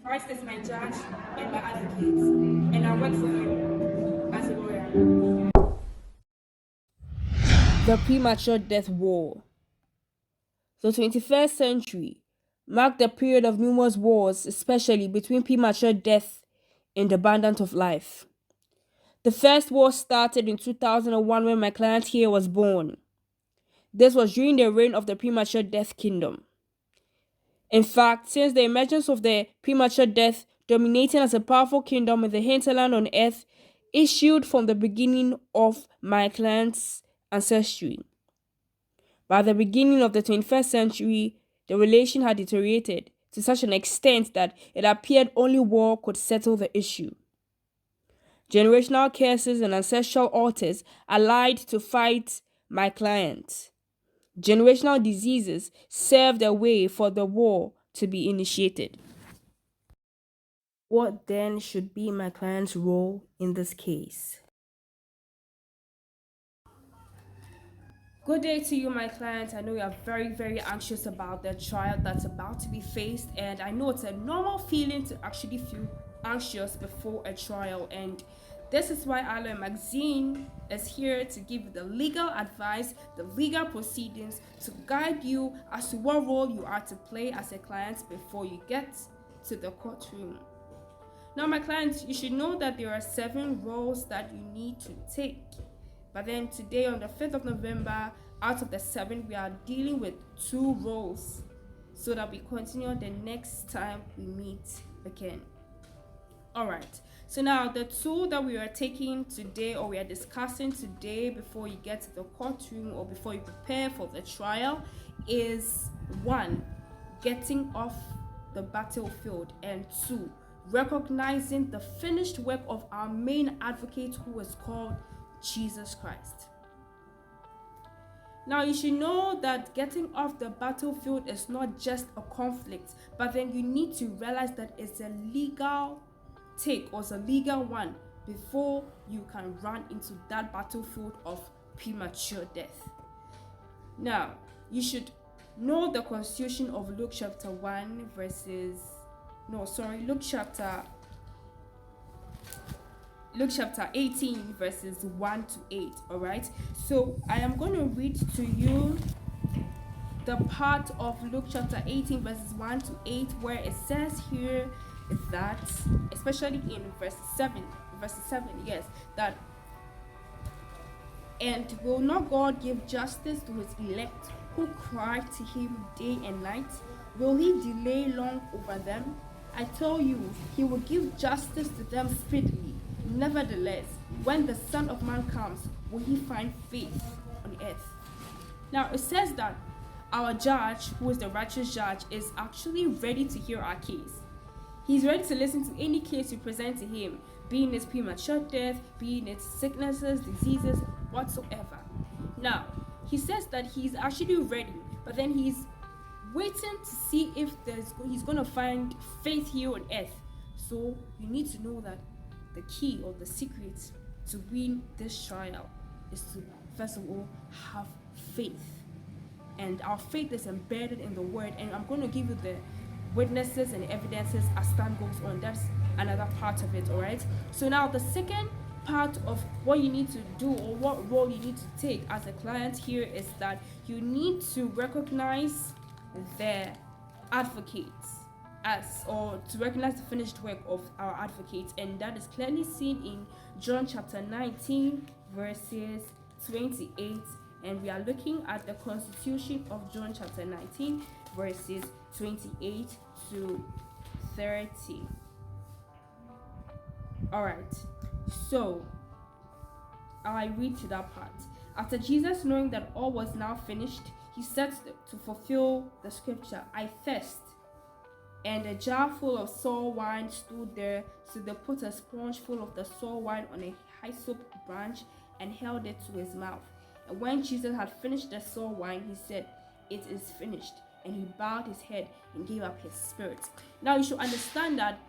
Christ is my judge and my advocate, and I work for him as a lawyer. The Premature Death War. The 21st century marked a period of numerous wars, especially between premature death and the abundance of life. The first war started in 2001 when my client here was born. This was during the reign of the premature death kingdom. In fact, since the emergence of the premature death dominating as a powerful kingdom in the hinterland on earth issued from the beginning of my client's ancestry. By the beginning of the 21st century, the relation had deteriorated to such an extent that it appeared only war could settle the issue. Generational curses and ancestral altars allied to fight my client. Generational diseases served a way for the war to be initiated. What then should be my client's role in this case? Good day to you, my client. I know you are very, very anxious about the trial that's about to be faced, and I know it's a normal feeling to actually feel anxious before a trial, and this is why I, Maxine, is here to give you the legal advice, the legal proceedings, to guide you as to what role you are to play as a client before you get to the courtroom. Now, my clients, you should know that there are 7 roles that you need to take. But then today, on the 5th of November, out of the 7, we are dealing with 2 roles so that we continue the next time we meet again. Alright, so now the 2 that we are taking today, or we are discussing today before you get to the courtroom or before you prepare for the trial, is 1, getting off the battlefield, and 2, recognizing the finished work of our main advocate, who is called Jesus Christ. Now, you should know that getting off the battlefield is not just a conflict, but then you need to realize that it's a legal take, or it's a legal one, before you can run into that battlefield of premature death. Now, you should know the constitution of Luke chapter 1 Luke chapter 18 verses 1 to 8. Alright, so I am going to read to you the part of Luke chapter 18 verses 1 to 8 where it says here that, especially in verse 7, yes, that, and will not God give justice to his elect who cry to him day and night? Will he delay long over them? I tell you, he will give justice to them speedily. Nevertheless, when the Son of Man comes, will he find faith on earth? Now, it says that our judge, who is the righteous judge, is actually ready to hear our case. He's ready to listen to any case you present to him, being its premature death, being its sicknesses, diseases, whatsoever. Now, he says that he's actually ready, but then he's waiting to see if he's going to find faith here on earth. So you need to know that the key or the secret to win this trial is to, first of all, have faith. And our faith is embedded in the word, and I'm going to give you the witnesses and evidences as time goes on. That's another part of it. All right, so now the second part of what you need to do, or what role you need to take as a client here, is that you need to recognize the advocates or to recognize the finished work of our advocates, and that is clearly seen in John chapter 19 verses 28, and we are looking at the constitution of John chapter 19 verses 28 to 30. All right, so I read to that part. After Jesus, knowing that all was now finished, he said to fulfill the scripture, I thirst. And a jar full of sour wine stood there, so they put a sponge full of the sour wine on a hyssop branch and held it to his mouth. And when Jesus had finished the sour wine, he said, it is finished. And he bowed his head and gave up his spirit. Now you should understand that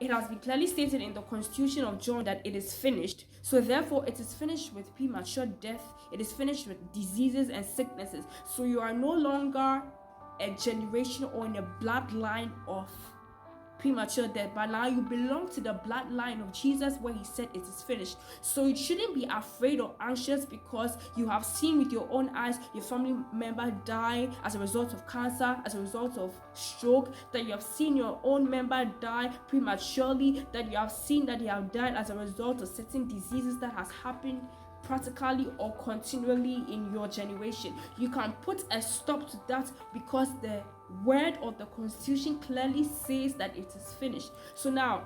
it has been clearly stated in the constitution of John that it is finished. So therefore, it is finished with premature death. It is finished with diseases and sicknesses. So you are no longer a generation or in a bloodline of premature death, but now you belong to the bloodline of Jesus where he said it is finished. So you shouldn't be afraid or anxious because you have seen with your own eyes your family member die as a result of cancer, as a result of stroke, that you have seen your own member die prematurely, that you have seen that they have died as a result of certain diseases that has happened practically or continually in your generation. You can put a stop to that because the word of the Constitution clearly says that it is finished. So now,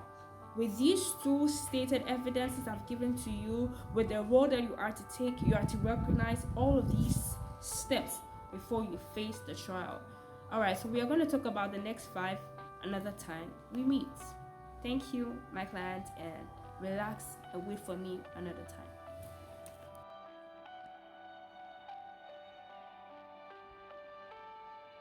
with these two stated evidences I've given to you, with the role that you are to take, you are to recognize all of these steps before you face the trial. Alright, so we are going to talk about the next 5 another time we meet. Thank you, my client, and relax and wait for me another time.